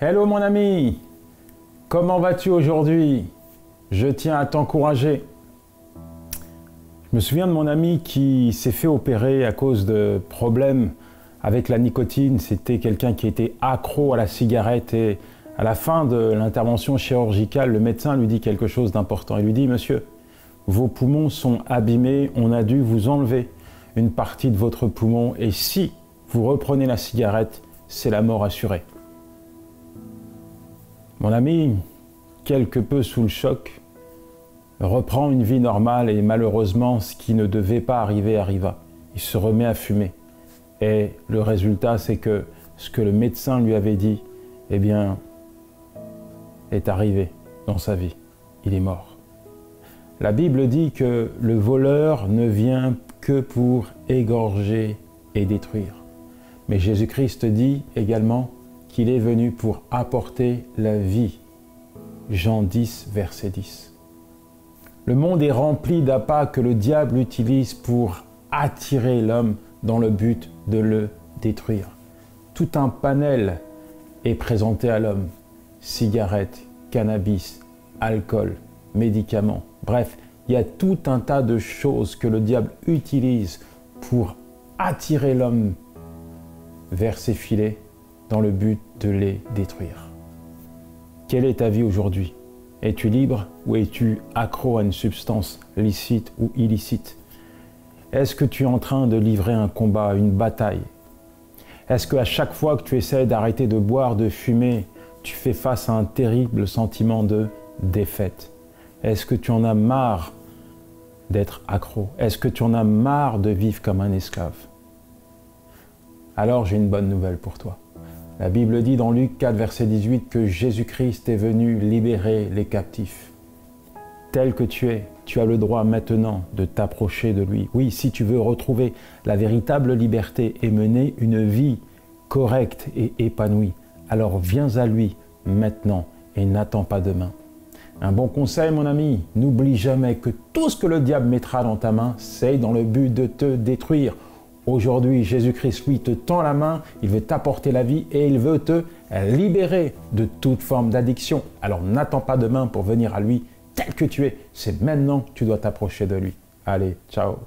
Hello mon ami, comment vas-tu aujourd'hui? Je tiens à t'encourager. Je me souviens de mon ami qui s'est fait opérer à cause de problèmes avec la nicotine. C'était quelqu'un qui était accro à la cigarette et à la fin de l'intervention chirurgicale, le médecin lui dit quelque chose d'important. Il lui dit « Monsieur, vos poumons sont abîmés, on a dû vous enlever une partie de votre poumon et si vous reprenez la cigarette, c'est la mort assurée. » Mon ami, quelque peu sous le choc, reprend une vie normale et malheureusement, ce qui ne devait pas arriver arriva. Il se remet à fumer. Et le résultat, c'est que ce que le médecin lui avait dit, eh bien, est arrivé dans sa vie. Il est mort. La Bible dit que le voleur ne vient que pour égorger et détruire. Mais Jésus-Christ dit également qu'il est venu pour apporter la vie. Jean 10, verset 10. Le monde est rempli d'appâts que le diable utilise pour attirer l'homme dans le but de le détruire. Tout un panel est présenté à l'homme. Cigarettes, cannabis, alcool, médicaments. Bref, il y a tout un tas de choses que le diable utilise pour attirer l'homme vers ses filets dans le but de les détruire. Quelle est ta vie aujourd'hui? Es-tu libre ou es-tu accro à une substance licite ou illicite? Est-ce que tu es en train de livrer un combat, une bataille? Est-ce qu'à chaque fois que tu essaies d'arrêter de boire, de fumer, tu fais face à un terrible sentiment de défaite? Est-ce que tu en as marre d'être accro? Est-ce que tu en as marre de vivre comme un esclave? Alors j'ai une bonne nouvelle pour toi. La Bible dit dans Luc 4, verset 18 que Jésus-Christ est venu libérer les captifs. Tel que tu as le droit maintenant de t'approcher de lui. Oui, si tu veux retrouver la véritable liberté et mener une vie correcte et épanouie, alors viens à lui maintenant et n'attends pas demain. Un bon conseil, mon ami, n'oublie jamais que tout ce que le diable mettra dans ta main, c'est dans le but de te détruire. Aujourd'hui, Jésus-Christ, lui, te tend la main, il veut t'apporter la vie et il veut te libérer de toute forme d'addiction. Alors n'attends pas demain pour venir à lui tel que tu es. C'est maintenant que tu dois t'approcher de lui. Allez, ciao!